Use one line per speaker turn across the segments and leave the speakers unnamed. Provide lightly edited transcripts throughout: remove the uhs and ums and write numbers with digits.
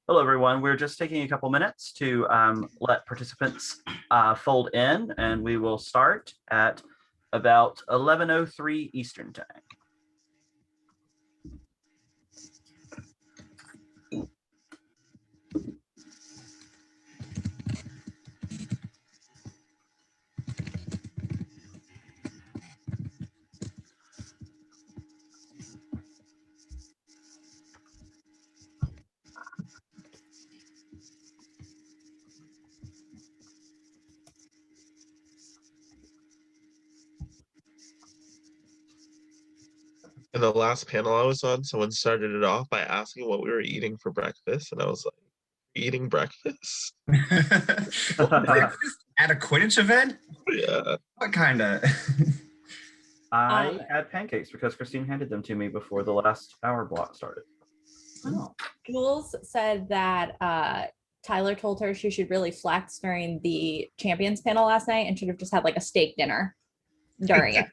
Hello, everyone. We're just taking a couple minutes to let participants fold in, and we will start at about 11:03 Eastern Time.
In the last panel I was on, someone started it off by asking what we were eating for breakfast, and I was like, eating breakfast?
Breakfast at a Quidditch event?
Yeah.
What kind of?
I had pancakes because Christine handed them to me before the last hour block started.
Oh. Jules said that Tyler told her she should really flex during the champions panel last night and should have just had like a steak dinner during it.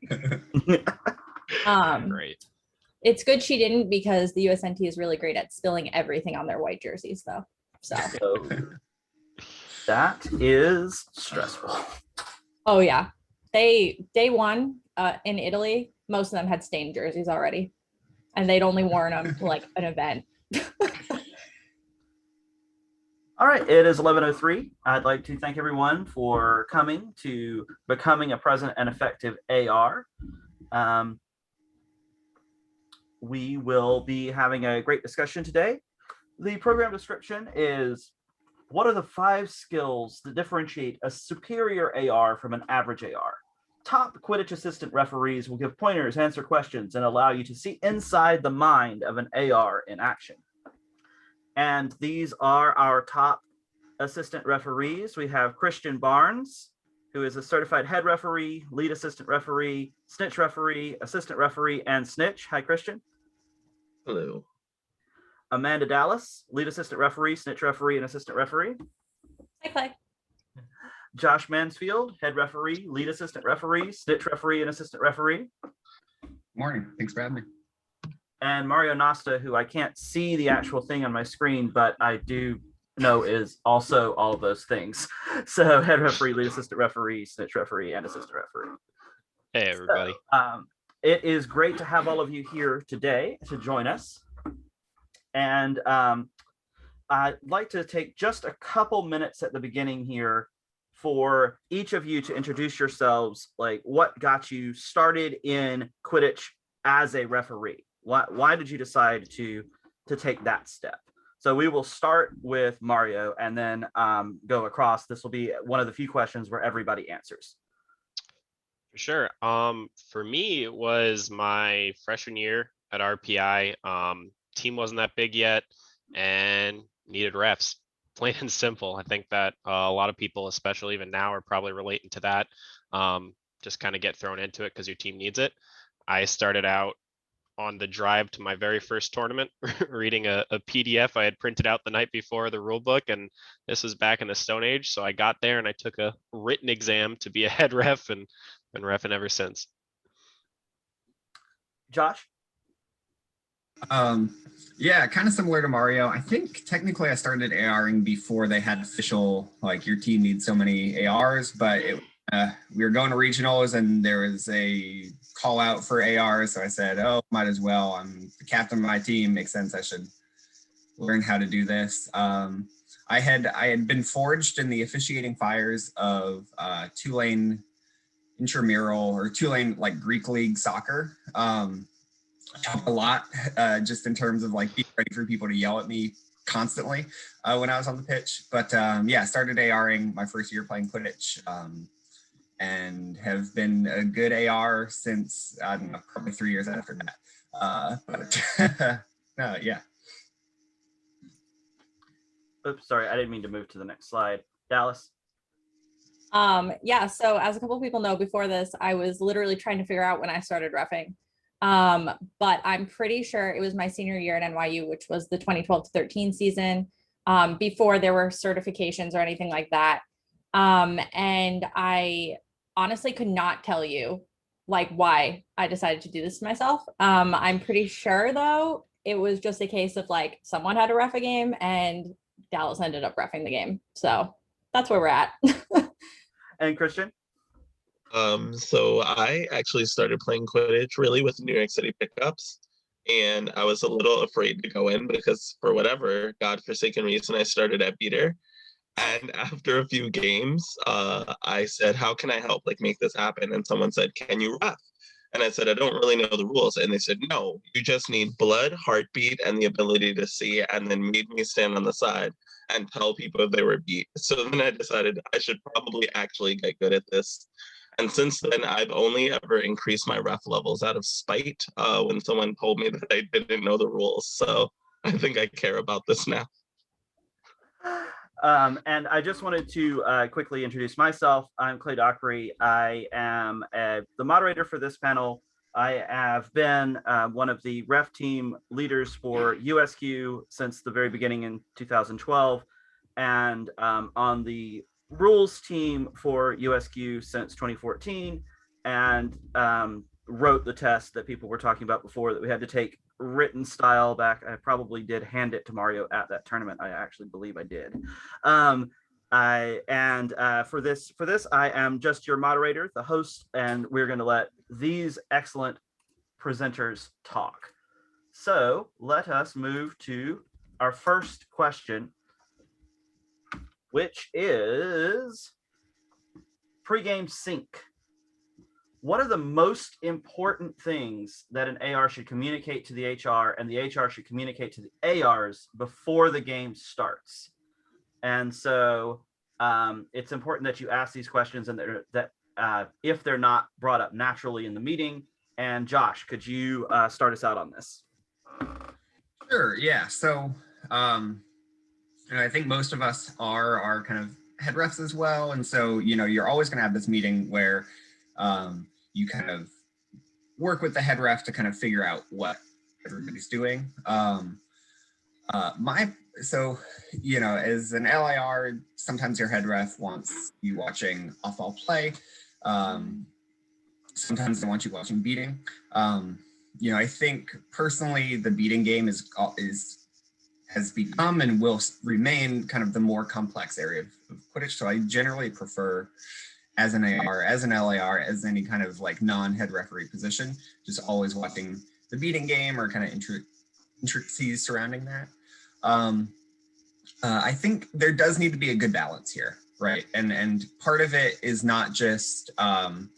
Great.
It's good she didn't, because the USNT is really great at spilling everything on their white jerseys, though. So
that is stressful.
Oh yeah, day one in Italy, most of them had stained jerseys already, and they'd only worn them to like an event.
All right, it is 11:03. I'd like to thank everyone for coming to Becoming a Present and Effective AR. We will be having a great discussion today. The program description is: what are the 5 skills that differentiate a superior AR from an average AR? Top Quidditch assistant referees will give pointers, answer questions, and allow you to see inside the mind of an AR in action. And these are our top assistant referees. We have Christian Barnes, who is a certified head referee, lead assistant referee, snitch referee, assistant referee, and snitch. Hi, Christian.
Hello.
Amanda Dallas, lead assistant referee, snitch referee, and assistant referee.
Hi, Clay.
Josh Mansfield, head referee, lead assistant referee, snitch referee, and assistant referee.
Morning. Thanks for having me.
And Mario Nasta, who I can't see the actual thing on my screen, but I do know is also all of those things. So head referee, lead assistant referee, snitch referee, and assistant referee.
Hey, everybody.
So, it is great to have all of you here today to join us. And I'd like to take just a couple minutes at the beginning here for each of you to introduce yourselves, like what got you started in Quidditch as a referee. Why did you decide to take that step? So we will start with Mario and then go across. This will be one of the few questions where everybody answers.
For sure. For me, it was my freshman year at RPI. Team wasn't that big yet and needed reps, plain and simple. I think that a lot of people, especially even now, are probably relating to that. Just kind of get thrown into it because your team needs it. I started out on the drive to my very first tournament reading a PDF I had printed out the night before the rule book, and this was back in the Stone Age. So I got there and I took a written exam to be a head ref, and been reffing ever since.
Josh?
Yeah, kind of similar to Mario. I think technically I started ARing before they had official, like, your team needs so many ARs, but we were going to regionals and there was a call out for ARs. So I said, oh, might as well. I'm the captain of my team. Makes sense. I should learn how to do this. I had been forged in the officiating fires of Tulane intramural or Tulane like Greek league soccer. A lot just in terms of like being ready for people to yell at me constantly when I was on the pitch. But yeah, started ARing my first year playing Quidditch and have been a good AR since, I don't know, probably 3 years after that. But yeah.
Oops, sorry, I didn't mean to move to the next slide. Dallas?
Yeah, so as a couple of people know, before this, I was literally trying to figure out when I started reffing. But I'm pretty sure it was my senior year at NYU, which was the 2012-13 season, before there were certifications or anything like that. And I honestly could not tell you like why I decided to do this to myself. I'm pretty sure though, it was just a case of like someone had to ref a game and Dallas ended up reffing the game. So that's where we're at.
And Christian?
So I actually started playing Quidditch really with New York City pickups. And I was a little afraid to go in because for whatever godforsaken reason, I started at beater. And after a few games, I said, how can I help like make this happen? And someone said, can you ref? And I said, I don't really know the rules. And they said, no, you just need blood, heartbeat, and the ability to see, and then made me stand on the side and tell people if they were beat. So then I decided I should probably actually get good at this. And since then, I've only ever increased my ref levels out of spite when someone told me that I didn't know the rules. So I think I care about this now.
And I just wanted to quickly introduce myself. I'm Clay Dockery. I am the moderator for this panel. I have been one of the ref team leaders for USQ since the very beginning in 2012, and on the rules team for USQ since 2014, and wrote the test that people were talking about before that we had to take written style back. I probably did hand it to Mario at that tournament. I actually believe I did. For this, I am just your moderator, the host, and we're going to let these excellent presenters talk. So let us move to our first question, which is Pregame Sync. What are the most important things that an AR should communicate to the HR and the HR should communicate to the ARs before the game starts? And so it's important that you ask these questions and that if they're not brought up naturally in the meeting. And Josh, could you start us out on this?
Sure, yeah. So I think most of us are kind of head refs as well. And so, you're always going to have this meeting where you kind of work with the head ref to kind of figure out what everybody's doing. As an LIR, sometimes your head ref wants you watching off-ball play. Sometimes they want you watching beating. I think personally the beating game has become and will remain kind of the more complex area of Quidditch. So I generally prefer, as an AR, as an LAR, as any kind of like non-head referee position, just always watching the beating game or kind of intricacies surrounding that. I think there does need to be a good balance here, right? And part of it is not just going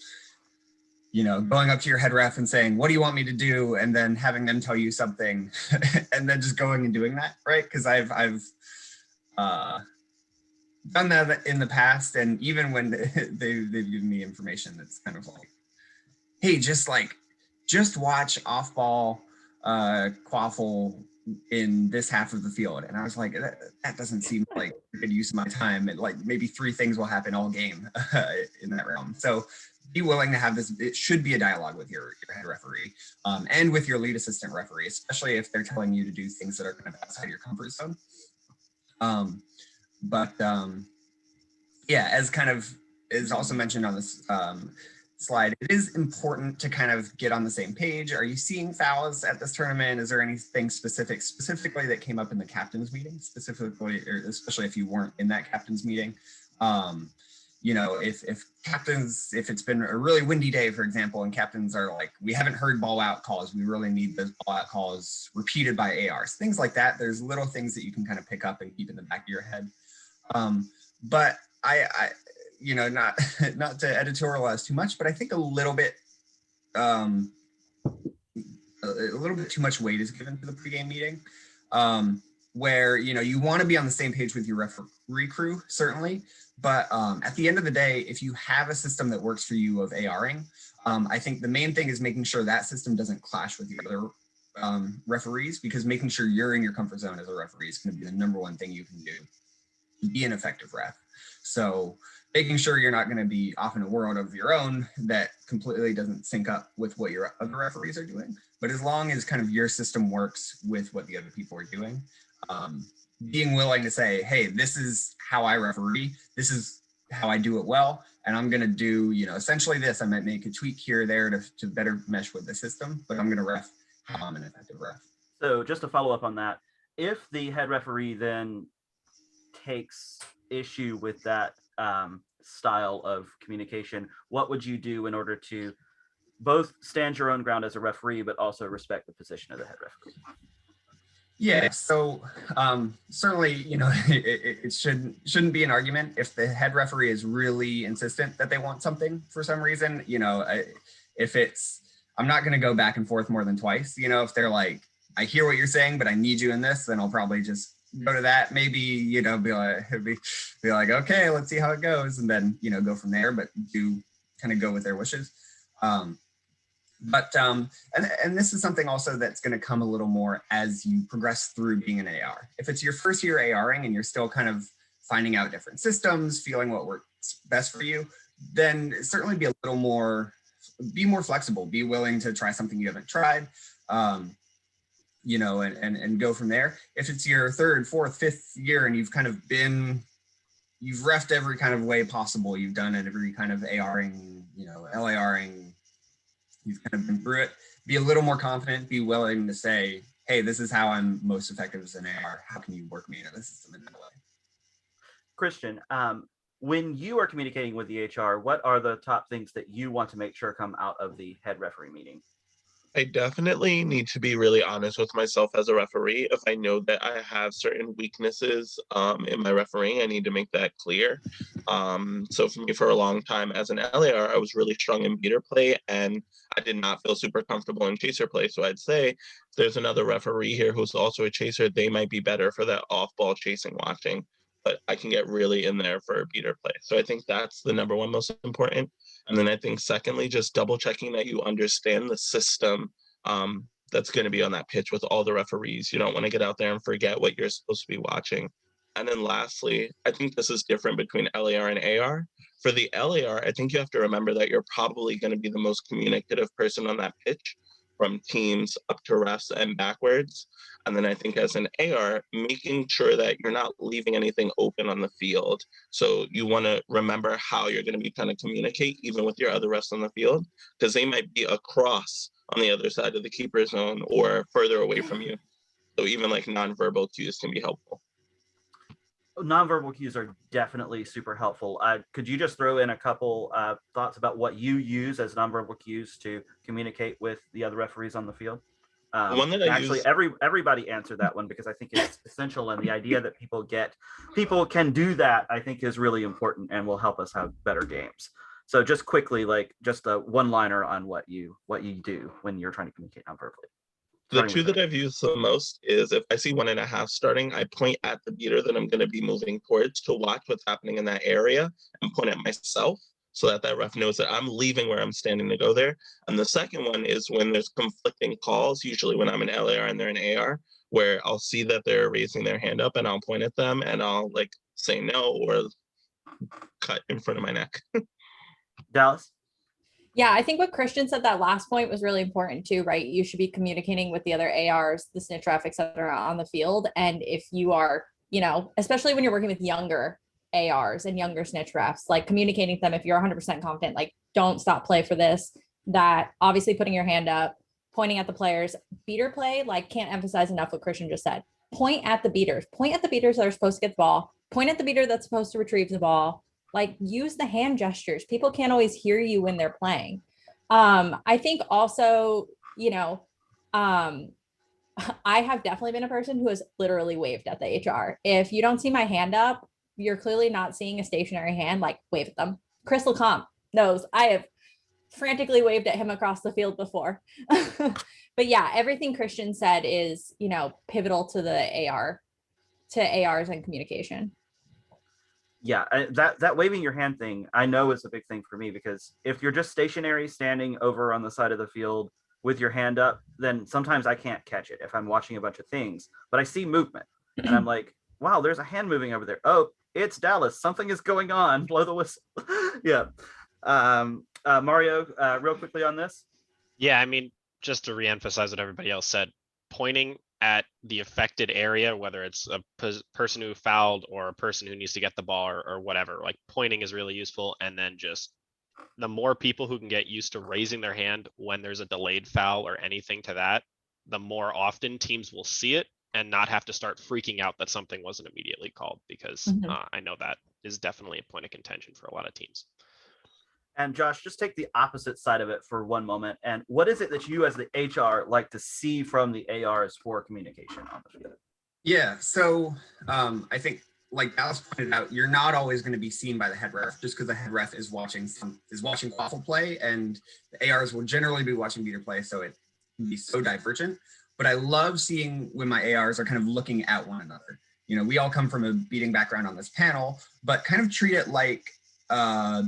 up to your head ref and saying, what do you want me to do? And then having them tell you something and then just going and doing that, right? Because I've done that in the past. And even when they've given me information that's kind of like, hey, just watch off ball quaffle in this half of the field. And I was like, that doesn't seem like a good use of my time. And like maybe 3 things will happen all game in that realm. So be willing to have this. It should be a dialogue with your head referee and with your lead assistant referee, especially if they're telling you to do things that are kind of outside your comfort zone. As kind of is also mentioned on this slide, it is important to kind of get on the same page. Are you seeing fouls at this tournament? Is there anything specifically that came up in the captain's meeting, specifically, or especially if you weren't in that captain's meeting? If it's been a really windy day, for example, and captains are like, we haven't heard ball out calls, we really need those ball out calls repeated by ARs, things like that. There's little things that you can kind of pick up and keep in the back of your head. But I not to editorialize too much, but I think a little bit too much weight is given to the pregame meeting, where you want to be on the same page with your referee crew, certainly. But at the end of the day, if you have a system that works for you of ARing, I think the main thing is making sure that system doesn't clash with the other referees, because making sure you're in your comfort zone as a referee is going to be the number one thing you can do to be an effective ref. So making sure you're not going to be off in a world of your own that completely doesn't sync up with what your other referees are doing. But as long as kind of your system works with what the other people are doing, being willing to say, hey, this is how I referee, this is how I do it well, and I'm going to do, essentially this. I might make a tweak here or there to better mesh with the system, but I'm going to ref how I'm an effective ref.
So just to follow up on that, if the head referee then takes issue with that style of communication, what would you do in order to both stand your own ground as a referee, but also respect the position of the head referee?
Yeah, so certainly, it shouldn't be an argument if the head referee is really insistent that they want something for some reason. If I'm not going to go back and forth more than twice. If they're like, I hear what you're saying, but I need you in this, then I'll probably just go to that. Maybe be like, okay, let's see how it goes, and then go from there. But do kind of go with their wishes. And this is something also that's going to come a little more as you progress through being an AR. If it's your first year ARing and you're still kind of finding out different systems, feeling what works best for you, then certainly be more flexible, be willing to try something you haven't tried, and go from there. If it's your third, fourth, fifth year and you've refed every kind of way possible, you've done it, every kind of ARing, LARing, you've kind of been through it, be a little more confident, be willing to say, hey, this is how I'm most effective as an AR. How can you work me into the system in that way?
Christian, when you are communicating with the HR, what are the top things that you want to make sure come out of the head referee meeting?
I definitely need to be really honest with myself as a referee. If I know that I have certain weaknesses in my refereeing, I need to make that clear. So for me, for a long time as an LAR, I was really strong in beater play, and I did not feel super comfortable in chaser play. So I'd say if there's another referee here who's also a chaser, they might be better for that off-ball chasing watching, but I can get really in there for beater play. So I think that's the number one most important. And then I think secondly, just double checking that you understand the system that's going to be on that pitch with all the referees. You don't want to get out there and forget what you're supposed to be watching. And then lastly, I think this is different between LAR and AR. For the LAR, I think you have to remember that you're probably going to be the most communicative person on that pitch, from teams up to refs and backwards. And then I think as an AR, making sure that you're not leaving anything open on the field. So you want to remember how you're going to be trying to communicate even with your other refs on the field, because they might be across on the other side of the keeper zone or further away from you. So even like nonverbal cues can be helpful.
Nonverbal cues are definitely super helpful. Could you just throw in a couple thoughts about what you use as nonverbal cues to communicate with the other referees on the field?
The one that I
actually
use...
everybody answered that one because I think it's essential, and the idea that people can do that, I think, is really important and will help us have better games. So just quickly, like just a one-liner on what you do when you're trying to communicate nonverbally.
The two that I've used the most is if I see 1.5 starting, I point at the beater that I'm going to be moving towards to watch what's happening in that area and point at myself so that that ref knows that I'm leaving where I'm standing to go there. And the second one is when there's conflicting calls, usually when I'm an LAR and they're an AR, where I'll see that they're raising their hand up and I'll point at them and I'll like say no or cut in front of my neck.
Dallas?
Yeah, I think what Christian said, that last point was really important too, right? You should be communicating with the other ARs, the snitch ref, et cetera, on the field. And if you are, especially when you're working with younger ARs and younger snitch refs, like communicating to them, if you're 100% confident, like don't stop play for this, that obviously putting your hand up, pointing at the players, beater play, like can't emphasize enough what Christian just said. Point at the beaters that are supposed to get the ball, point at the beater that's supposed to retrieve the ball. Like use the hand gestures. People can't always hear you when they're playing. I think also, I have definitely been a person who has literally waved at the HR. If you don't see my hand up, you're clearly not seeing a stationary hand, like wave at them. Crystal Comp knows I have frantically waved at him across the field before. But yeah, everything Christian said is, pivotal to the ARs and communication.
Yeah, that waving your hand thing, I know is a big thing for me, because if you're just stationary standing over on the side of the field with your hand up, then sometimes I can't catch it if I'm watching a bunch of things, but I see movement and I'm like, wow, there's a hand moving over there. Oh, it's Dallas. Something is going on. Blow the whistle. Yeah. Mario, real quickly on this.
Yeah, I mean, just to reemphasize what everybody else said, pointing at the affected area, whether it's a person who fouled or a person who needs to get the ball or whatever, like pointing is really useful. And then just the more people who can get used to raising their hand when there's a delayed foul or anything to that, the more often teams will see it and not have to start freaking out that something wasn't immediately called, because I know that is definitely a point of contention for a lot of teams.
And Josh, just take the opposite side of it for one moment. And what is it that you as the HR like to see from the ARs for communication on the field?
Yeah, so I think, like Dallas pointed out, you're not always going to be seen by the head ref just because the head ref is watching quaffle play, and the ARs will generally be watching beater play, so it can be so divergent. But I love seeing when my ARs are kind of looking at one another. You know, we all come from a beating background on this panel, but kind of treat it like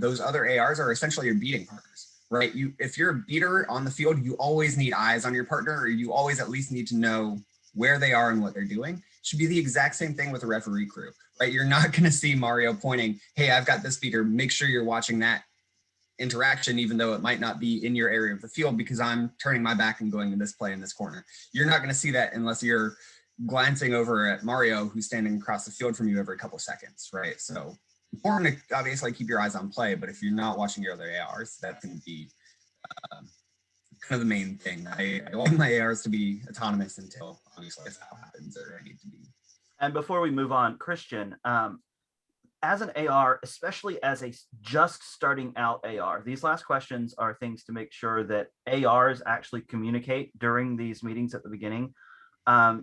those other ARs are essentially your beating partners, right? If you're a beater on the field, you always need eyes on your partner, or you always at least need to know where they are and what they're doing. It should be the exact same thing with a referee crew, right? You're not going to see Mario pointing, hey, I've got this beater, make sure you're watching that interaction, even though it might not be in your area of the field, because I'm turning my back and going to this play in this corner. You're not going to see that unless you're glancing over at Mario, who's standing across the field from you every couple seconds, right? So important to obviously keep your eyes on play, but if you're not watching your other ARs, that's going to be kind of the main thing. I want my ARs to be autonomous until obviously if that happens, or I need to be.
And before we move on, Christian, as an AR, especially as a just starting out AR, these last questions are things to make sure that ARs actually communicate during these meetings at the beginning.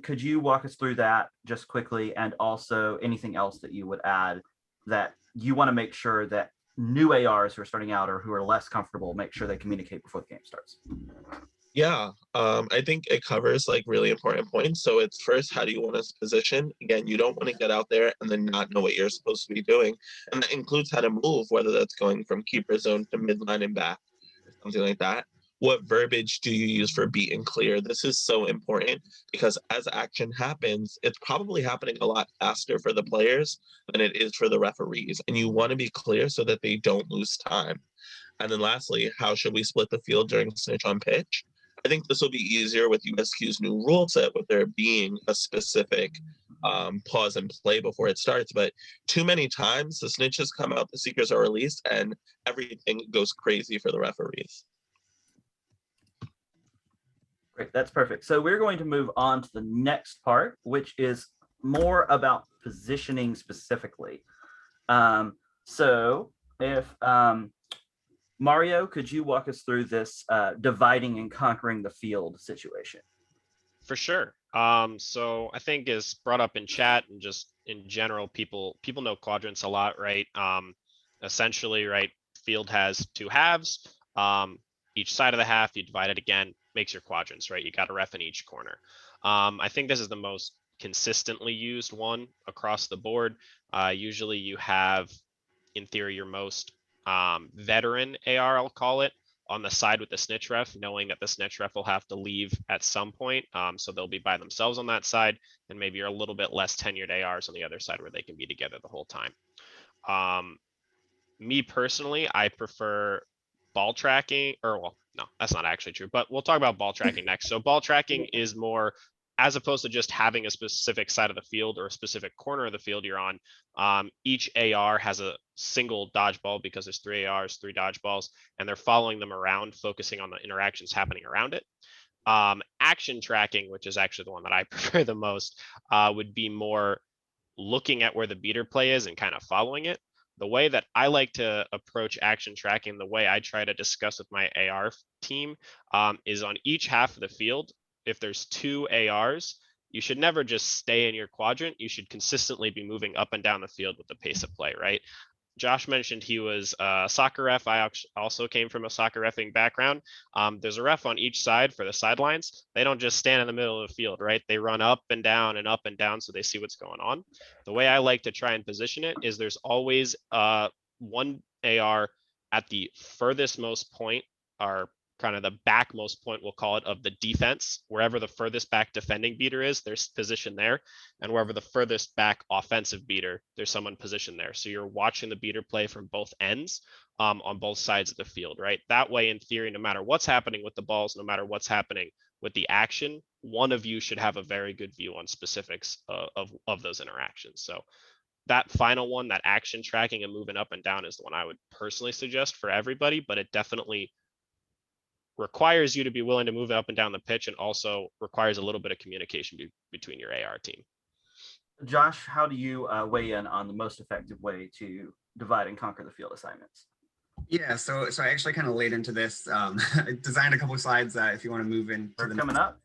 Could you walk us through that just quickly, and also anything else that you would add that you want to make sure that new ARs who are starting out or who are less comfortable make sure they communicate before the game starts?
Yeah, I think it covers like really important points. So it's first, how do you want to position? Again, you don't want to get out there and then not know what you're supposed to be doing. And that includes how to move, whether that's going from keeper zone to midline and back, or something like that. What verbiage do you use for beat and clear? This is so important because as action happens, it's probably happening a lot faster for the players than it is for the referees. And you want to be clear so that they don't lose time. And then lastly, how should we split the field during snitch on pitch? I think this will be easier with USQ's new rule set, with there being a specific pause and play before it starts. But too many times the snitches come out, the seekers are released, and everything goes crazy for the referees.
Great, that's perfect. So we're going to move on to the next part, which is more about positioning specifically. So if Mario, could you walk us through this dividing and conquering the field situation?
For sure. So I think is brought up in chat and just in general, people know quadrants a lot, right? Essentially, right, field has two halves. Each side of the half, you divide it again, makes your quadrants, right? You got a ref in each corner. I think this is the most consistently used one across the board. Usually you have, in theory, your most veteran AR, I'll call it, on the side with the snitch ref, knowing that the snitch ref will have to leave at some point. So they'll be by themselves on that side, and maybe you're a little bit less tenured ARs on the other side where they can be together the whole time. Me personally, I prefer ball tracking, or well, no, that's not actually true, but we'll talk about ball tracking next. So ball tracking is more, as opposed to just having a specific side of the field or a specific corner of the field you're on. Each AR has a single dodgeball because there's 3 ARs, 3 dodgeballs, and they're following them around, focusing on the interactions happening around it. Action tracking, which is actually the one that I prefer the most, would be more looking at where the beater play is and kind of following it. The way that I like to approach action tracking, the way I try to discuss with my AR team, is on each half of the field. If there's 2 ARs, you should never just stay in your quadrant. You should consistently be moving up and down the field with the pace of play, right? Josh mentioned he was a soccer ref. I also came from a soccer reffing background. There's a ref on each side for the sidelines. They don't just stand in the middle of the field, right? They run up and down so they see what's going on. The way I like to try and position it is there's always one AR at the furthest most point, or kind of the backmost point, we'll call it, of the defense. Wherever the furthest back defending beater is, there's position there. And wherever the furthest back offensive beater, there's someone positioned there. So you're watching the beater play from both ends, on both sides of the field, right? That way, in theory, no matter what's happening with the balls, no matter what's happening with the action, one of you should have a very good view on specifics of those interactions. So that final one, that action tracking and moving up and down, is the one I would personally suggest for everybody, but it definitely requires you to be willing to move up and down the pitch, and also requires a little bit of communication between your AR team.
Josh, how do you weigh in on the most effective way to divide and conquer the field assignments?
Yeah, so I actually kind of laid into this. I designed a couple of slides if you want to move into
We're
the
coming up.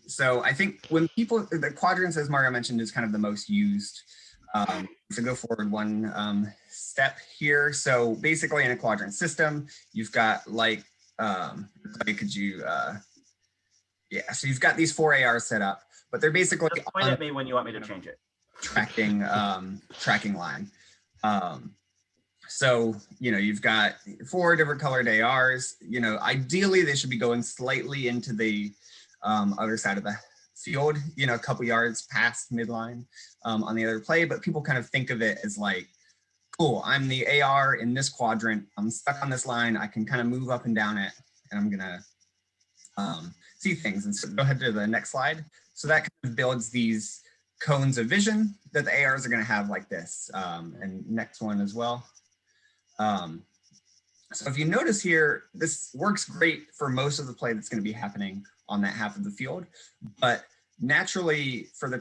So I think when people, the quadrants, as Mario mentioned, is kind of the most used. So go forward one step here. So basically in a quadrant system, you've got like, could you, yeah, so you've got these 4 ARs set up, but they're basically
Just point at me when you want me to change it.
tracking line. So, you've got 4 different colored ARs. Ideally they should be going slightly into the other side of the field, a couple yards past midline on the other play, but people kind of think of it as like, cool, I'm the AR in this quadrant, I'm stuck on this line, I can kind of move up and down it, and I'm gonna see things. And so go ahead to the next slide. So that kind of builds these cones of vision that the ARs are gonna have like this, and next one as well. So if you notice here, this works great for most of the play that's going to be happening on that half of the field, but naturally for the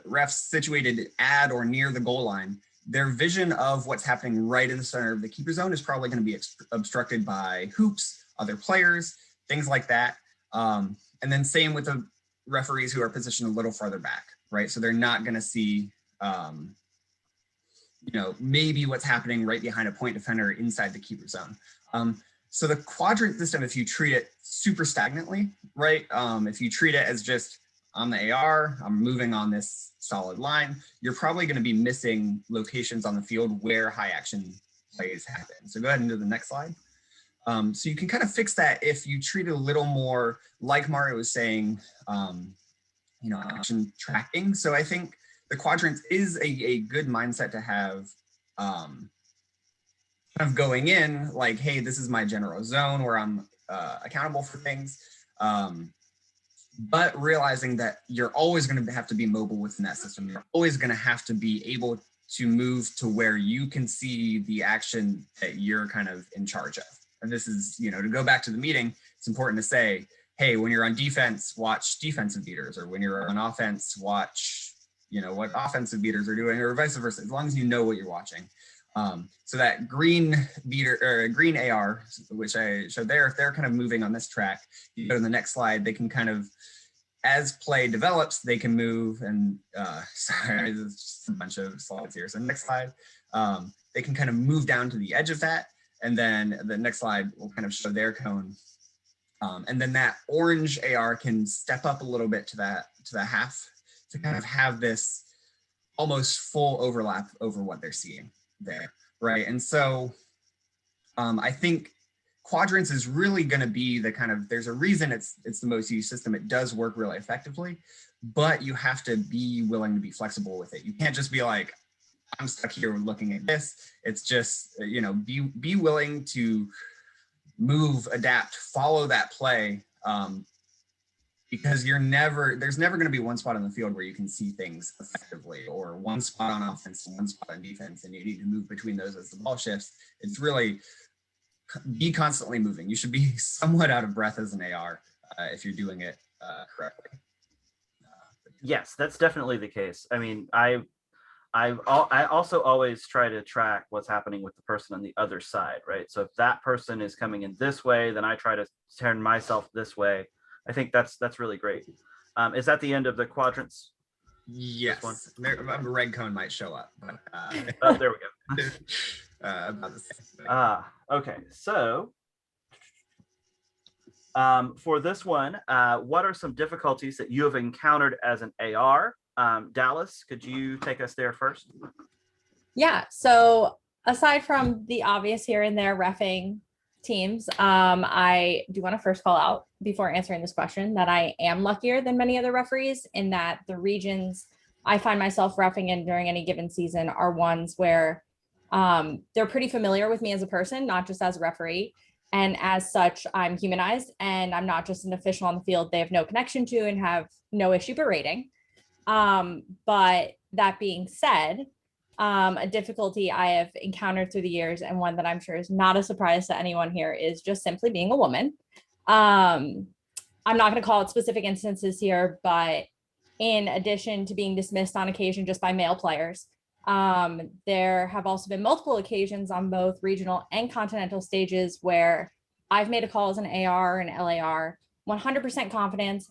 refs situated at or near the goal line, their vision of what's happening right in the center of the keeper zone is probably going to be obstructed by hoops, other players, things like that. And then same with the referees who are positioned a little farther back, right? So they're not going to see maybe what's happening right behind a point defender inside the keeper zone. So the quadrant system, if you treat it super stagnantly, right? If you treat it as just, I'm the AR, I'm moving on this solid line, you're probably going to be missing locations on the field where high action plays happen. So go ahead and do the next slide. So you can kind of fix that if you treat it a little more, like Mario was saying, action tracking. So I think the quadrants is a good mindset to have, kind of going in like, hey, this is my general zone where I'm accountable for things, but realizing that you're always going to have to be mobile within that system. You're always going to have to be able to move to where you can see the action that you're kind of in charge of. And this is, to go back to the meeting, it's important to say, hey, when you're on defense, watch defensive beaters, or when you're on offense, watch what offensive beaters are doing, or vice versa, as long as you know what you're watching. So that green beater or green AR, which I showed there, if they're kind of moving on this track, you go to the next slide, they can kind of, as play develops, they can move and, sorry, there's just a bunch of slides here. So next slide, they can kind of move down to the edge of that. And then the next slide will kind of show their cone. And then that orange AR can step up a little bit to the half, to kind of have this almost full overlap over what they're seeing there, right? And so I think quadrants is really going to be the kind of, there's a reason it's the most used system. It does work really effectively, but you have to be willing to be flexible with it. You can't just be like, I'm stuck here looking at this. It's just, be willing to move, adapt, follow that play, because there's never going to be one spot on the field where you can see things effectively, or one spot on offense and one spot on defense, and you need to move between those as the ball shifts. It's really be constantly moving. You should be somewhat out of breath as an AR if you're doing it correctly.
Yes, that's definitely the case. I mean, I also always try to track what's happening with the person on the other side, right? So if that person is coming in this way, then I try to turn myself this way. I think that's really great. Is that the end of the quadrants?
Yes, a red cone might show up. But,
oh, there we go.
About the same.
Okay, so for this one, what are some difficulties that you have encountered as an AR? Dallas, could you take us there first?
Yeah, so aside from the obvious here and there reffing teams, I do want to first call out before answering this question that I am luckier than many other referees in that the regions I find myself reffing in during any given season are ones where they're pretty familiar with me as a person, not just as a referee. And as such, I'm humanized and I'm not just an official on the field they have no connection to and have no issue berating. But that being said, A difficulty I have encountered through the years, and one that I'm sure is not a surprise to anyone here, is just simply being a woman. I'm not going to call it specific instances here, but in addition to being dismissed on occasion just by male players, there have also been multiple occasions on both regional and continental stages where I've made a call as an AR and LAR, 100% confidence.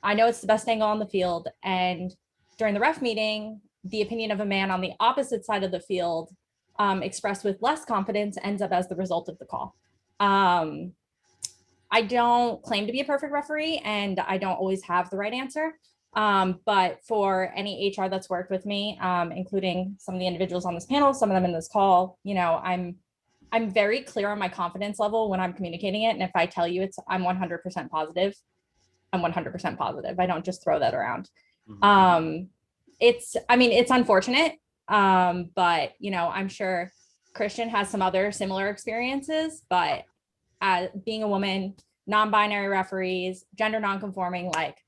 I know it's the best angle on the field. And during the ref meeting, the opinion of a man on the opposite side of the field, expressed with less confidence, ends up as the result of the call. I don't claim to be a perfect referee, and I don't always have the right answer. But for any HR that's worked with me, including some of the individuals on this panel, some of them in this call, you know, I'm very clear on my confidence level when I'm communicating it. And if I tell you I'm 100% positive, I'm 100% positive. I don't just throw that around.
Mhm.
It's unfortunate, but you know, I'm sure Christian has some other similar experiences, but being a woman, non-binary referees, gender non-conforming, like,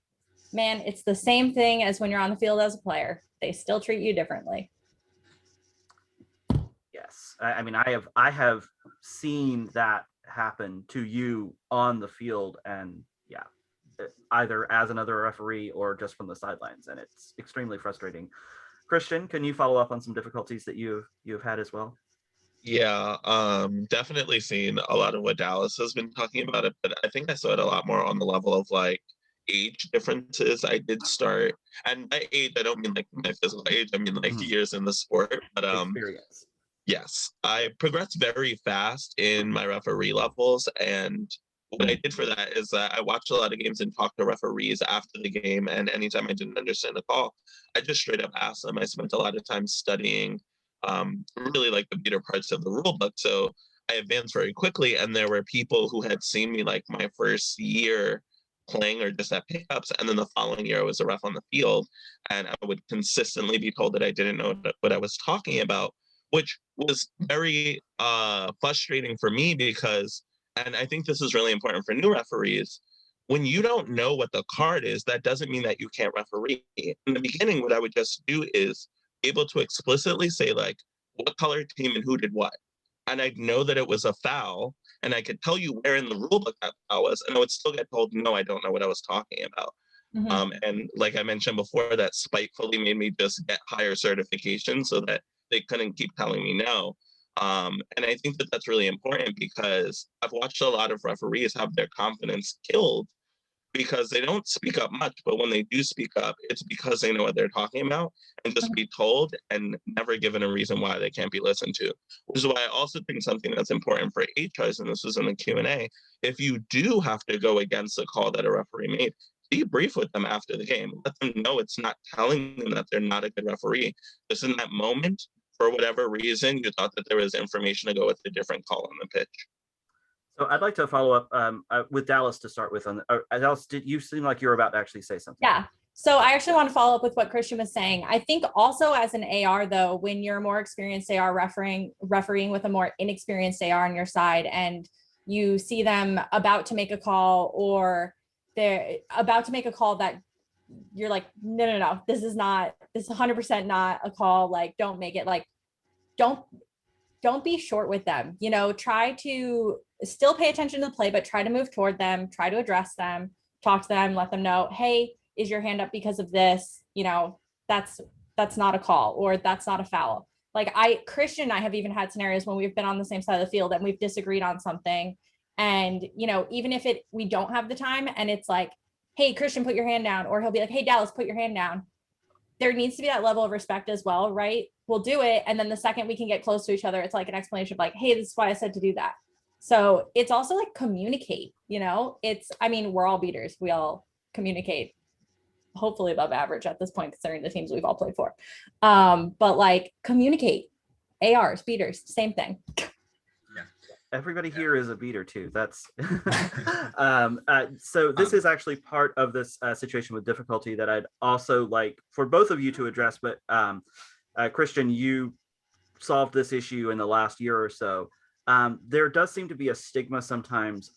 man, it's the same thing as when you're on the field as a player. They still treat you differently.
Yes, I mean, I have seen that happen to you on the field, and yeah, either as another referee or just from the sidelines, and it's extremely frustrating. Christian, can you follow up on some difficulties that you've had as well?
Yeah, definitely seen a lot of what Dallas has been talking about it, but I think I saw it a lot more on the level of like age differences. I did start, and by age, I don't mean like my physical age, I mean like
Mhm.
years in the sport. But
Experience.
yes, I progressed very fast in my referee levels. And what I did for that is that I watched a lot of games and talked to referees after the game. And anytime I didn't understand the call, I just straight up asked them. I spent a lot of time studying really like the beater parts of the rule book. So I advanced very quickly. And there were people who had seen me like my first year playing or just at pickups. And then the following year, I was a ref on the field. And I would consistently be told that I didn't know what I was talking about, which was very frustrating for me because, and I think this is really important for new referees, when you don't know what the card is, that doesn't mean that you can't referee. In the beginning, what I would just do is able to explicitly say like what color team and who did what. And I'd know that it was a foul, and I could tell you where in the rule book that foul was, and I would still get told, no, I don't know what I was talking about.
Mhm.
And like I mentioned before, that spitefully made me just get higher certification so that they couldn't keep telling me no. And I think that that's really important because I've watched a lot of referees have their confidence killed because they don't speak up much, but when they do speak up, it's because they know what they're talking about and just be told and never given a reason why they can't be listened to. Which is why I also think something that's important for HRs, and this was in the Q&A, if you do have to go against the call that a referee made, debrief with them after the game. Let them know it's not telling them that they're not a good referee. Just in that moment, for whatever reason, you thought that there was information to go with a different call on the pitch.
So I'd like to follow up with Dallas to start with. Dallas, did you seem like you were about to actually say something?
Yeah. So I actually want to follow up with what Christian was saying. I think also as an AR though, when you're a more experienced AR refereeing with a more inexperienced AR on your side, and you see them about to make a call, or they're about to make a call that you're like, no, this is 100% not a call. Like, don't make it. Like, don't be short with them. You know, try to still pay attention to the play, but try to move toward them, try to address them, talk to them, let them know, hey, is your hand up because of this? You know, that's not a call, or that's not a foul. Like Christian and I have even had scenarios when we've been on the same side of the field and we've disagreed on something. And, you know, even if we don't have the time and it's like, hey, Christian, put your hand down, or he'll be like, hey, Dallas, put your hand down. There needs to be that level of respect as well, right? We'll do it. And then the second we can get close to each other, it's like an explanation of like, hey, this is why I said to do that. So it's also like communicate, you know, we're all beaters. We all communicate hopefully above average at this point, considering the teams we've all played for. But like communicate, ARs, beaters, same thing.
Everybody here is a beater too. That's so this is actually part of this situation with difficulty that I'd also like for both of you to address. But Christian, you solved this issue in the last year or so. There does seem to be a stigma sometimes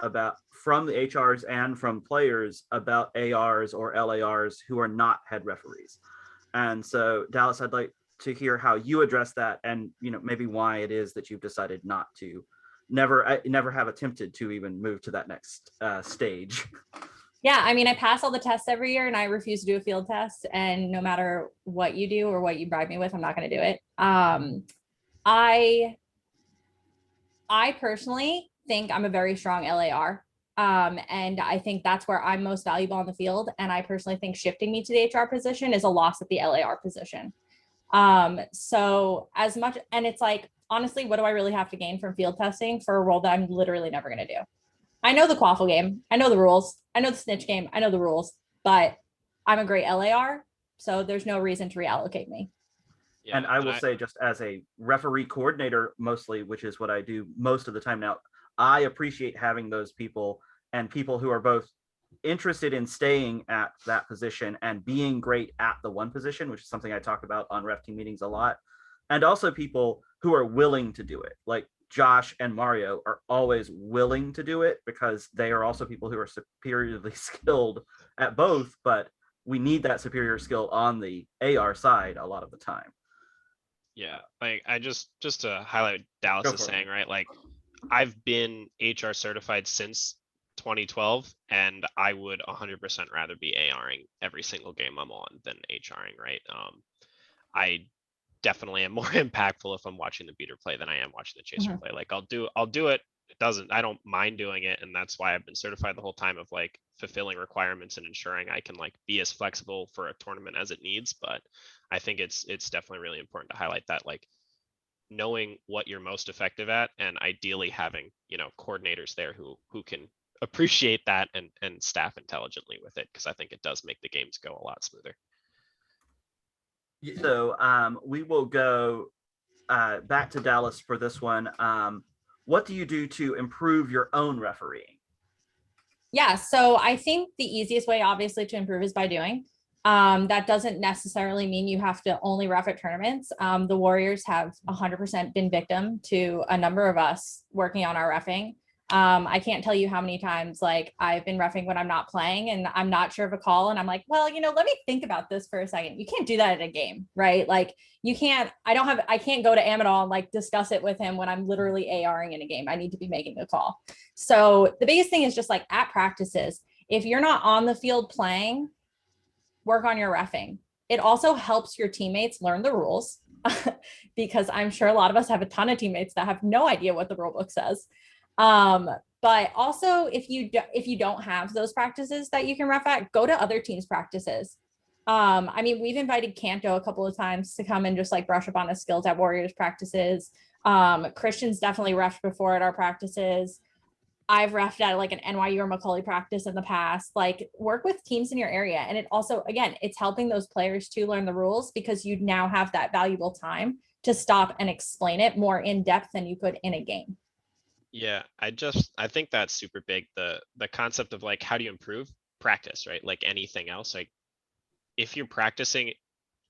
from the HRs and from players about ARs or LARs who are not head referees. And so Dallas, I'd like to hear how you address that, and maybe why it is that you've decided not to, never have attempted to even move to that next stage.
Yeah, I mean, I pass all the tests every year and I refuse to do a field test. And no matter what you do or what you bribe me with, I'm not going to do it. I personally think I'm a very strong LAR. And I think that's where I'm most valuable on the field. And I personally think shifting me to the HR position is a loss at the LAR position. So as much, and it's like, honestly, what do I really have to gain from field testing for a role that I'm literally never going to do? I know the quaffle game. I know the rules. I know the snitch game. I know the rules, but I'm a great LAR. So there's no reason to reallocate me.
Yeah, and I will say, just as a referee coordinator, mostly, which is what I do most of the time now, I appreciate having those people and people who are both interested in staying at that position and being great at the one position, which is something I talk about on ref team meetings a lot. And also people who are willing to do it. Like Josh and Mario are always willing to do it because they are also people who are superiorly skilled at both, but we need that superior skill on the AR side a lot of the time.
Yeah, like I just to highlight what Dallas is saying, right? Like I've been HR certified since 2012, and I would 100% rather be ARing every single game I'm on than HRing, right? I definitely am more impactful if I'm watching the beater play than I am watching the chaser play. Like I'll do it. I don't mind doing it. And that's why I've been certified the whole time of like fulfilling requirements and ensuring I can like be as flexible for a tournament as it needs. But I think it's definitely really important to highlight that, like knowing what you're most effective at and ideally having, coordinators there who can appreciate that and staff intelligently with it. Cause I think it does make the games go a lot smoother.
So we will go back to Dallas for this one. What do you do to improve your own refereeing?
Yeah, so I think the easiest way, obviously, to improve is by doing. That doesn't necessarily mean you have to only ref at tournaments. The Warriors have 100% been victim to a number of us working on our reffing. I can't tell you how many times like I've been reffing when I'm not playing and I'm not sure of a call and I'm like, well, let me think about this for a second. You can't do that at a game, right? Like you can't, I can't go to Amadal and like discuss it with him when I'm literally ARing in a game. I need to be making a call. So the biggest thing is just like at practices, if you're not on the field playing, work on your reffing. It also helps your teammates learn the rules because I'm sure a lot of us have a ton of teammates that have no idea what the rule book says. But also if you don't have those practices that you can ref at, go to other teams' practices. I mean, we've invited Kanto a couple of times to come and just like brush up on his skills at Warriors practices. Christian's definitely refed before at our practices. I've refed at like an NYU or Macaulay practice in the past. Like work with teams in your area. And it also, again, it's helping those players to learn the rules because you now have that valuable time to stop and explain it more in depth than you could in a game.
Yeah, I think that's super big. The concept of like, how do you improve? Practice, right? Like anything else, like if you're practicing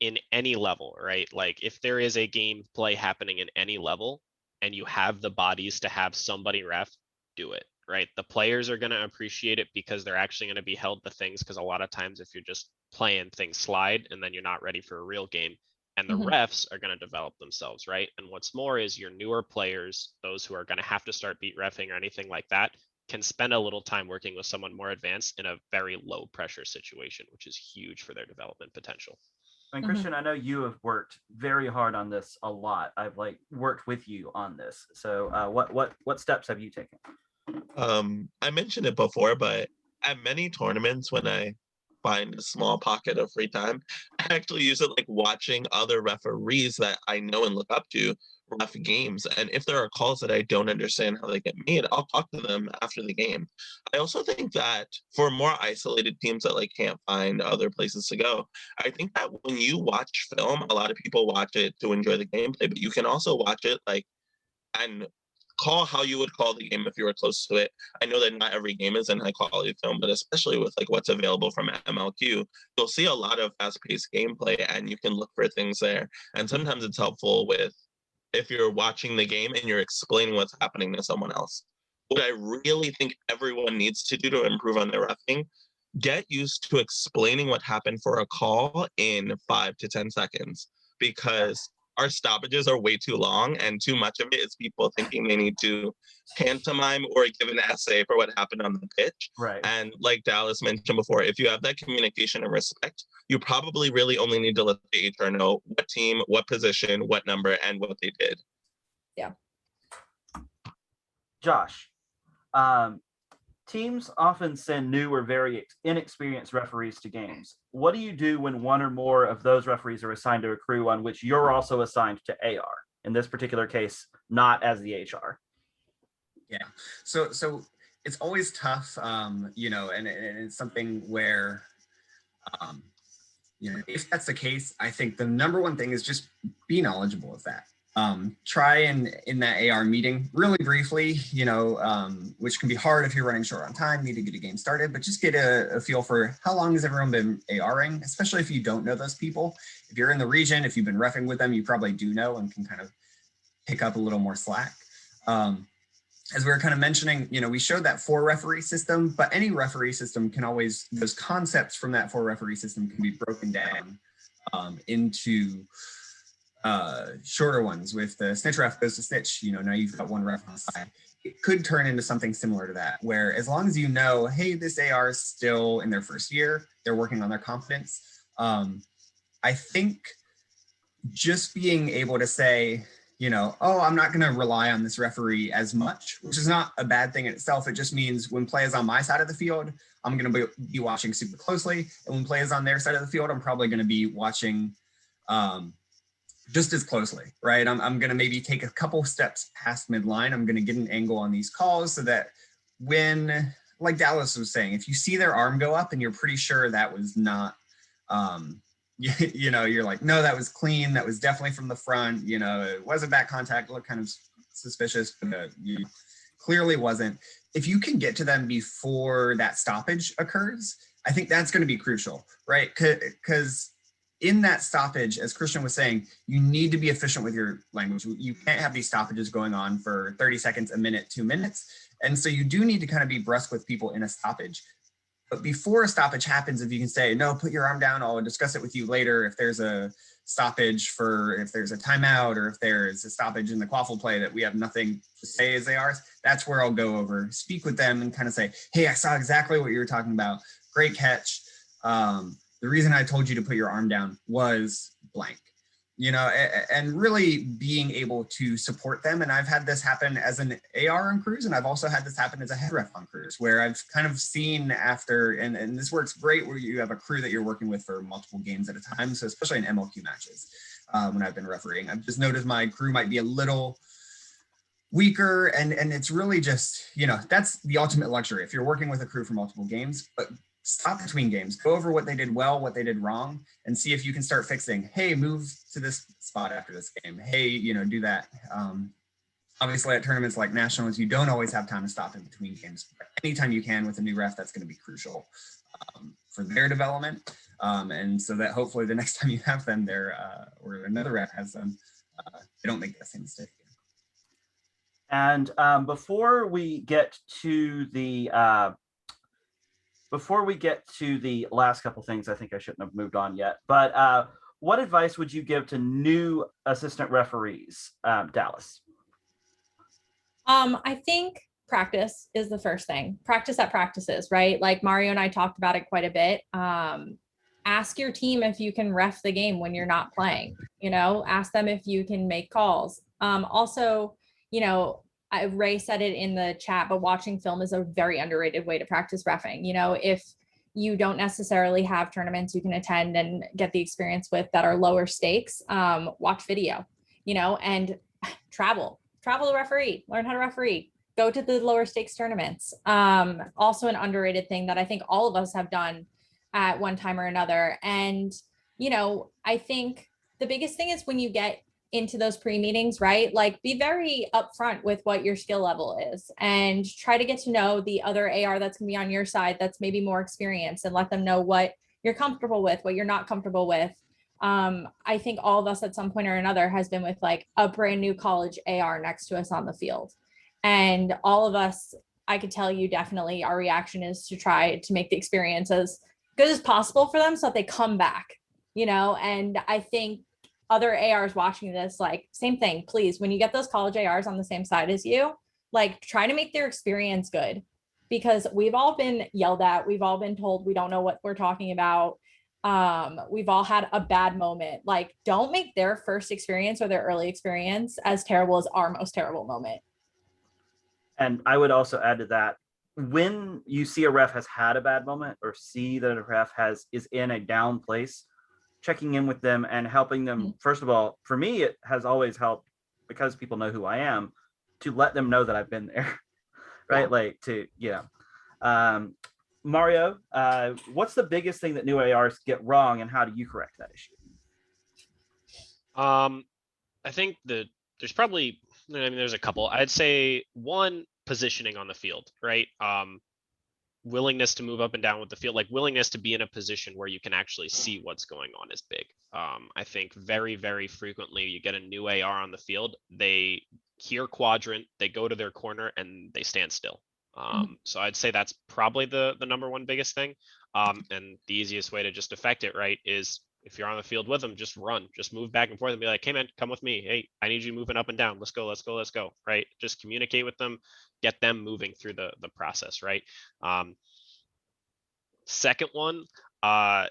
in any level, right? Like if there is a game play happening in any level and you have the bodies to have somebody ref, do it, right? The players are going to appreciate it because they're actually going to be held to things. Because a lot of times if you're just playing things slide and then you're not ready for a real game, and the refs are going to develop themselves, right? And what's more is your newer players, those who are going to have to start beat reffing or anything like that, can spend a little time working with someone more advanced in a very low pressure situation, which is huge for their development potential.
And Christian, I know you have worked very hard on this a lot. I've like worked with you on this. So what steps have you taken?
I mentioned it before, but at many tournaments when I find a small pocket of free time, I actually use it like watching other referees that I know and look up to ref games. And if there are calls that I don't understand how they get made, I'll talk to them after the game. I also think that for more isolated teams that like can't find other places to go, I think that when you watch film, a lot of people watch it to enjoy the gameplay, but you can also watch it like and call how you would call the game if you were close to it. I know that not every game is in high quality film, but especially with like what's available from MLQ, you'll see a lot of fast-paced gameplay and you can look for things there. And sometimes it's helpful with if you're watching the game and you're explaining what's happening to someone else. What I really think everyone needs to do to improve on their reffing, get used to explaining what happened for a call in 5 to 10 seconds. because our stoppages are way too long, and too much of it is people thinking they need to pantomime or give an essay for what happened on the pitch.
Right.
And like Dallas mentioned before, if you have that communication and respect, you probably really only need to let the HR know what team, what position, what number, and what they did.
Yeah.
Josh, teams often send new or very inexperienced referees to games. What do you do when one or more of those referees are assigned to a crew on which you're also assigned to AR? In this particular case, not as the HR.
Yeah, so it's always tough, you know, and it's something where, you know, if that's the case, I think the number one thing is just be knowledgeable of that. Try and in that AR meeting, really briefly, you know, which can be hard if you're running short on time, need to get a game started, but just get a feel for how long has everyone been ARing, especially if you don't know those people. If you're in the region, if you've been reffing with them, you probably do know and can kind of pick up a little more slack. As we were kind of mentioning, you know, we showed that 4 referee system, but any referee system can always, those concepts from that 4 referee system can be broken down into shorter ones. With the snitch ref goes to snitch, you know, now you've got 1 ref on the side. It could turn into something similar to that, where as long as you know, hey, this AR is still in their first year, they're working on their confidence. I think just being able to say, you know, oh, I'm not going to rely on this referee as much, which is not a bad thing in itself. It just means when play is on my side of the field, I'm going to be watching super closely. And when play is on their side of the field, I'm probably going to be watching just as closely, right? I'm going to maybe take a couple steps past midline. I'm going to get an angle on these calls so that when, like Dallas was saying, if you see their arm go up and you're pretty sure that was not, you know, you're like, no, that was clean. That was definitely from the front. You know, it wasn't back contact, looked kind of suspicious, but you clearly wasn't. If you can get to them before that stoppage occurs, I think that's going to be crucial, right? Because in that stoppage, as Christian was saying, you need to be efficient with your language. You can't have these stoppages going on for 30 seconds, a minute, 2 minutes. And so you do need to kind of be brusque with people in a stoppage. But before a stoppage happens, if you can say, no, put your arm down, I'll discuss it with you later. If there's a stoppage if there's a timeout, or if there's a stoppage in the quaffle play that we have nothing to say as ARs, that's where I'll go over, speak with them and kind of say, hey, I saw exactly what you were talking about. Great catch. The reason I told you to put your arm down was blank. You know, and really being able to support them. And I've had this happen as an AR on crews, and I've also had this happen as a head ref on crews, where I've kind of seen after, and this works great where you have a crew that you're working with for multiple games at a time. So especially in MLQ matches, when I've been refereeing, I've just noticed my crew might be a little weaker, and it's really just, you know, that's the ultimate luxury if you're working with a crew for multiple games. But stop between games, go over what they did well, what they did wrong, and see if you can start fixing. Hey, move to this spot after this game. Hey, you know, do that. Obviously at tournaments like nationals, you don't always have time to stop in between games. But anytime you can with a new ref, that's going to be crucial for their development. And so that hopefully the next time you have them there, or another ref has them, they don't make that same mistake again.
And before we get to the last couple things, I think I shouldn't have moved on yet, but what advice would you give to new assistant referees, Dallas?
I think practice is the first thing. Practice at practices, right? Like Mario and I talked about it quite a bit. Ask your team if you can ref the game when you're not playing, you know, ask them if you can make calls. Also, you know, Ray said it in the chat, but watching film is a very underrated way to practice reffing. You know, if you don't necessarily have tournaments you can attend and get the experience with that are lower stakes, watch video, you know, and travel to referee, learn how to referee, go to the lower stakes tournaments. Also an underrated thing that I think all of us have done at one time or another. And, you know, I think the biggest thing is when you get into those pre-meetings, right? Like be very upfront with what your skill level is and try to get to know the other AR that's gonna be on your side that's maybe more experienced, and let them know what you're comfortable with, what you're not comfortable with. I think all of us at some point or another has been with like a brand new college AR next to us on the field. And all of us, I could tell you definitely our reaction is to try to make the experience as good as possible for them so that they come back, you know? And I think other ARs watching this, like same thing, please, when you get those college ARs on the same side as you, like try to make their experience good, because we've all been yelled at. We've all been told we don't know what we're talking about. We've all had a bad moment. Like, don't make their first experience or their early experience as terrible as our most terrible moment.
And I would also add to that, when you see a ref has had a bad moment or see that a ref is in a down place, checking in with them and helping them. First of all, for me, it has always helped, because people know who I am, to let them know that I've been there, right?
Yeah.
Like Mario, what's the biggest thing that new ARs get wrong, and how do you correct that issue?
I think there's probably, I mean, there's a couple. I'd say one, positioning on the field, right? Willingness to move up and down with the field, like willingness to be in a position where you can actually see what's going on is big. I think very, very frequently you get a new AR on the field, they hear quadrant, they go to their corner and they stand still. So I'd say that's probably the number one biggest thing. And the easiest way to just affect it, right, is if you're on the field with them, just run, just move back and forth and be like, hey man, come with me. Hey, I need you moving up and down. Let's go, let's go, let's go. Right. Just communicate with them, get them moving through the process. Right. Second one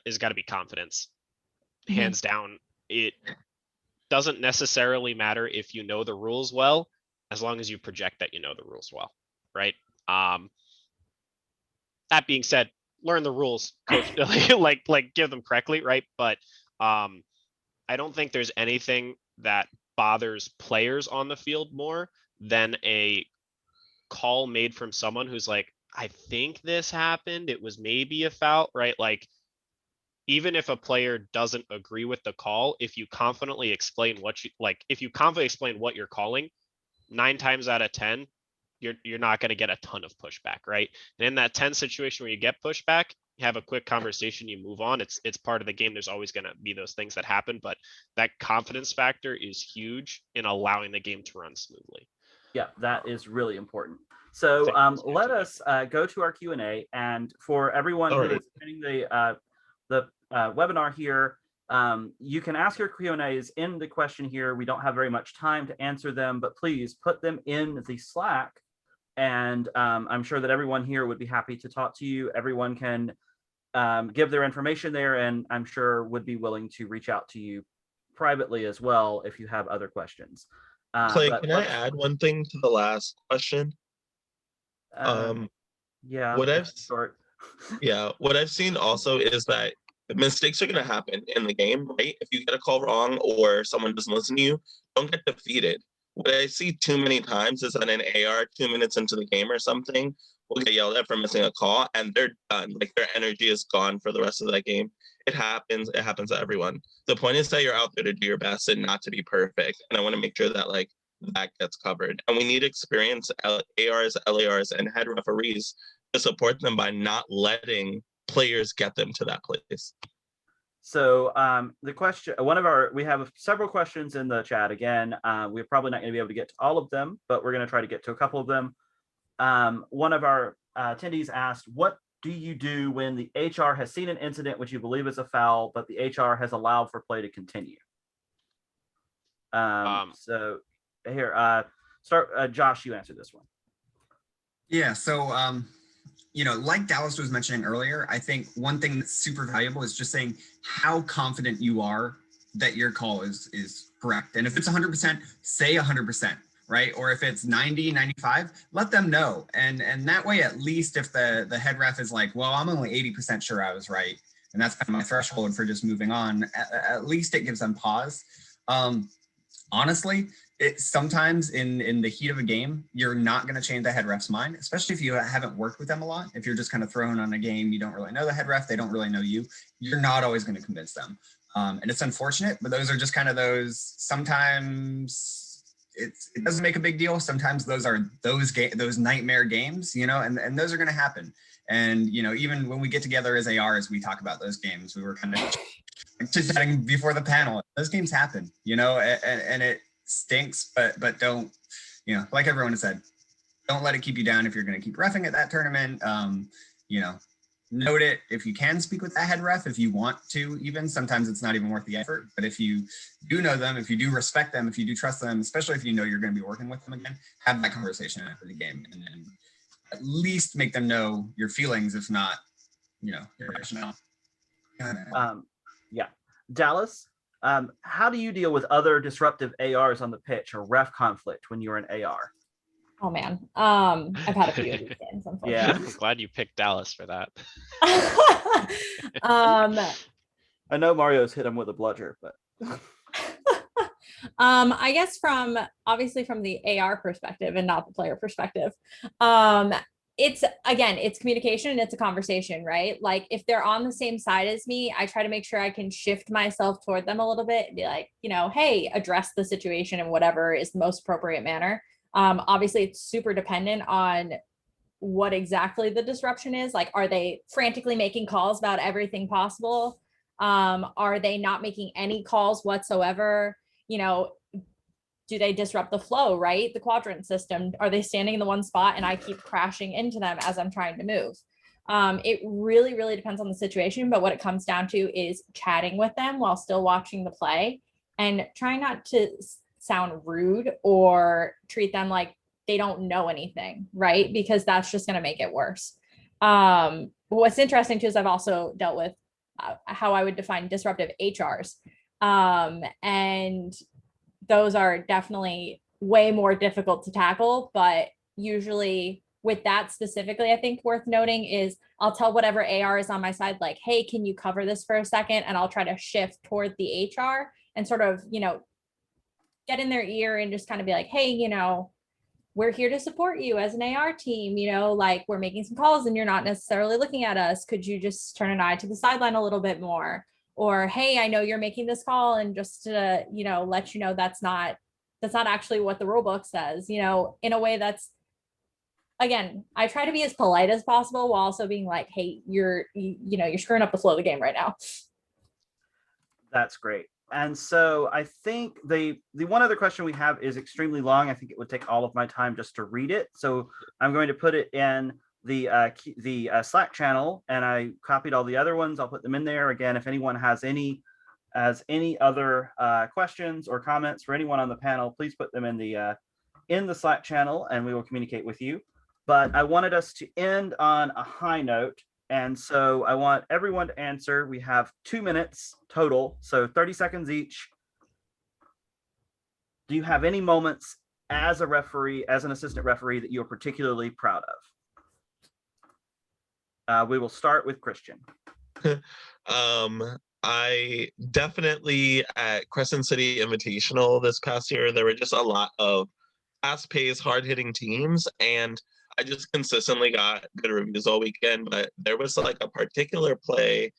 is got to be confidence. Hands down. It doesn't necessarily matter if you know the rules well, as long as you project that you know the rules well. Right. That being said, learn the rules, coach, like give them correctly, right? But I don't think there's anything that bothers players on the field more than a call made from someone who's like, I think this happened, it was maybe a foul, right? Like, even if a player doesn't agree with the call, if you confidently explain what you're calling, 9 times out of 10, you're not going to get a ton of pushback, right? And in that 10 situation where you get pushback, you have a quick conversation, you move on. It's part of the game. There's always going to be those things that happen, but that confidence factor is huge in allowing the game to run smoothly.
Yeah, that is really important. So let us go to our Q&A, and for everyone who is attending the webinar here, you can ask your Q&As in the question here. We don't have very much time to answer them, but please put them in the Slack, and I'm sure that everyone here would be happy to talk to you. Everyone can give their information there, and I'm sure would be willing to reach out to you privately as well if you have other questions.
Clay, can I add one thing to the last question?
Yeah.
What I've seen also is that mistakes are going to happen in the game, right? If you get a call wrong or someone doesn't listen to you, don't get defeated. What I see too many times is that an AR 2 minutes into the game or something will get yelled at for missing a call, and they're done. Like, their energy is gone for the rest of that game. It happens to everyone. The point is that you're out there to do your best and not to be perfect. And I want to make sure that like that gets covered. And we need experienced ARs, LARs, and head referees to support them by not letting players get them to that place.
So the question, we have several questions in the chat. Again, we're probably not going to be able to get to all of them, but we're going to try to get to a couple of them. One of our attendees asked, what do you do when the HR has seen an incident which you believe is a foul, but the HR has allowed for play to continue? So here, Josh, you answer this one.
Yeah, so like Dallas was mentioning earlier, I think one thing that's super valuable is just saying how confident you are that your call is correct. And if it's 100%, say 100%, right? Or if it's 90, 95, let them know. And that way, at least if the head ref is like, well, I'm only 80% sure I was right, and that's kind of my threshold for just moving on, at least it gives them pause. Honestly, sometimes in the heat of a game, you're not going to change the head ref's mind, especially if you haven't worked with them a lot. If you're just kind of thrown on a game, you don't really know the head ref, they don't really know you, you're not always going to convince them. And it's unfortunate, but those are just kind of those, sometimes it doesn't make a big deal. Sometimes those are those nightmare games, and those are going to happen. And, even when we get together as ARs, we talk about those games. We were kind of just chatting before the panel. Those games happen, and it stinks, but don't, like everyone has said, don't let it keep you down if you're going to keep reffing at that tournament. note it. If you can speak with that head ref, if you want to, even sometimes it's not even worth the effort. But if you do know them, if you do respect them, if you do trust them, especially if you know you're going to be working with them again, have that conversation after the game, and then at least make them know your feelings, if not, your rationale.
Yeah, Dallas. How do you deal with other disruptive ARs on the pitch or ref conflict when you're an AR?
Oh man, I've had a few of these games, unfortunately.
Yeah.
I'm glad you picked Dallas for that.
I know Mario's hit him with a bludger, but
I guess obviously from the AR perspective and not the player perspective, it's communication and it's a conversation, right? Like if they're on the same side as me, I try to make sure I can shift myself toward them a little bit and be like, hey, address the situation in whatever is the most appropriate manner. Obviously it's super dependent on what exactly the disruption is. Like, are they frantically making calls about everything possible? Are they not making any calls whatsoever? Do they disrupt the flow, right? The quadrant system, are they standing in the one spot and I keep crashing into them as I'm trying to move? It really, really depends on the situation, but what it comes down to is chatting with them while still watching the play and trying not to sound rude or treat them like they don't know anything, right? Because that's just going to make it worse. What's interesting too is I've also dealt with how I would define disruptive ARs. And those are definitely way more difficult to tackle, but usually with that specifically, I think worth noting is I'll tell whatever AR is on my side, like, hey, can you cover this for a second? And I'll try to shift toward the HR and sort of, get in their ear and just kind of be like, hey, we're here to support you as an AR team, like we're making some calls and you're not necessarily looking at us. Could you just turn an eye to the sideline a little bit more? Or, hey, I know you're making this call, and just to, let you know that's not actually what the rule book says, in a way that's, again, I try to be as polite as possible while also being like, hey, you're screwing up the flow of the game right now.
That's great. And so I think the one other question we have is extremely long. I think it would take all of my time just to read it. So I'm going to put it in the Slack channel, and I copied all the other ones. I'll put them in there. Again, if anyone has any other questions or comments for anyone on the panel, please put them in the Slack channel and we will communicate with you. But I wanted us to end on a high note. And so I want everyone to answer. We have 2 minutes total, so 30 seconds each. Do you have any moments as a referee, as an assistant referee, that you're particularly proud of? We will start with Christian.
I definitely at Crescent City Invitational this past year, there were just a lot of fast-paced, hard-hitting teams, and I just consistently got good reviews all weekend. But there was like a particular play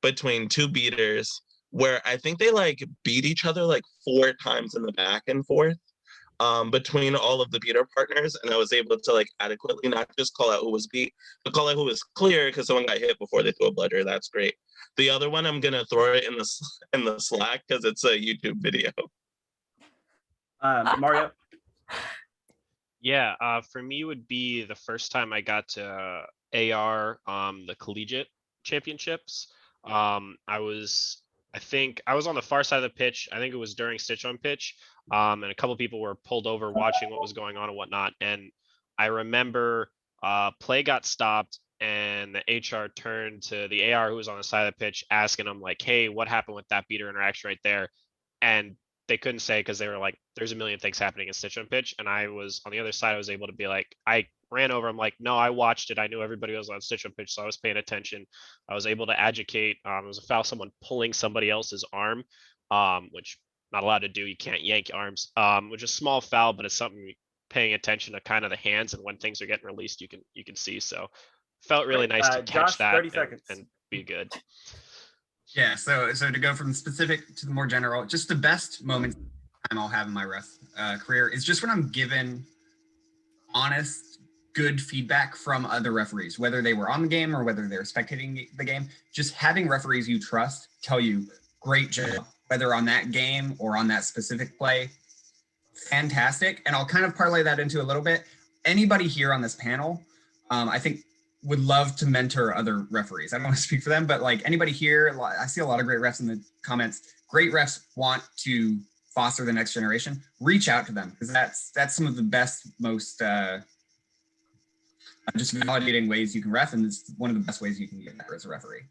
between two beaters where I think they like beat each other like 4 times in the back and forth between all of the beater partners, and I was able to like adequately not just call out who was beat, but call out who was clear because someone got hit before they threw a bludger. That's great. The other one, I'm gonna throw it in the Slack because it's a YouTube video.
Mario.
Yeah, for me would be the first time I got to AR the collegiate championships. I think I was on the far side of the pitch. I think it was during Stitch on pitch. And a couple people were pulled over watching what was going on and whatnot. And I remember play got stopped and the HR turned to the AR who was on the side of the pitch asking them like, hey, what happened with that beater interaction right there? And they couldn't say because they were like, there's a million things happening in Stitch on pitch. And I was on the other side, I was able to be like, I ran over. I'm like, no, I watched it. I knew everybody was on Stitch on pitch, so I was paying attention. I was able to educate. It was a foul, someone pulling somebody else's arm, which not allowed to do. You can't yank arms, which is a small foul, but it's something paying attention to kind of the hands and when things are getting released, you can see. So felt really nice to catch
Josh,
that
30 seconds.
and be good.
Yeah, so to go from specific to the more general, just the best moments I'll have in my ref career is just when I'm given honest, good feedback from other referees, whether they were on the game or whether they're spectating the game. Just having referees you trust tell you, great job, whether on that game or on that specific play, fantastic. And I'll kind of parlay that into a little bit. Anybody here on this panel, I think would love to mentor other referees. I don't want to speak for them, but like anybody here, I see a lot of great refs in the comments. Great refs want to foster the next generation. Reach out to them, because that's some of the best, most just validating ways you can ref, and it's one of the best ways you can get better as a referee.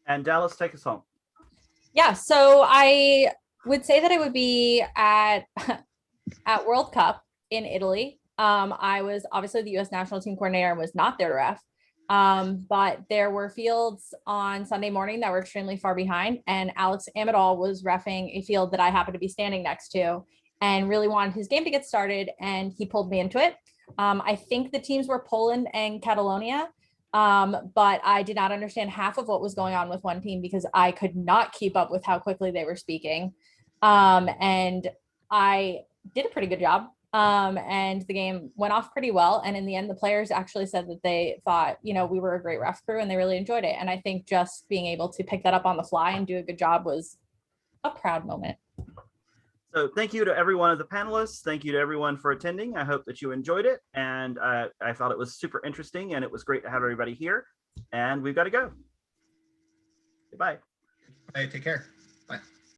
And Dallas, take us home.
Yeah, so I would say that I would be at World Cup in Italy. I was obviously the U.S. national team coordinator and was not there to ref. But there were fields on Sunday morning that were extremely far behind, and Alex Amadal was reffing a field that I happened to be standing next to and really wanted his game to get started, and he pulled me into it. I think the teams were Poland and Catalonia, but I did not understand half of what was going on with one team because I could not keep up with how quickly they were speaking. And I did a pretty good job. And the game went off pretty well. And in the end, the players actually said that they thought, you know, we were a great ref crew and they really enjoyed it. And I think just being able to pick that up on the fly and do a good job was a proud moment.
So thank you to every one of the panelists. Thank you to everyone for attending. I hope that you enjoyed it. And I thought it was super interesting, and it was great to have everybody here. And we've got to go. Goodbye.
Bye, take care. Bye.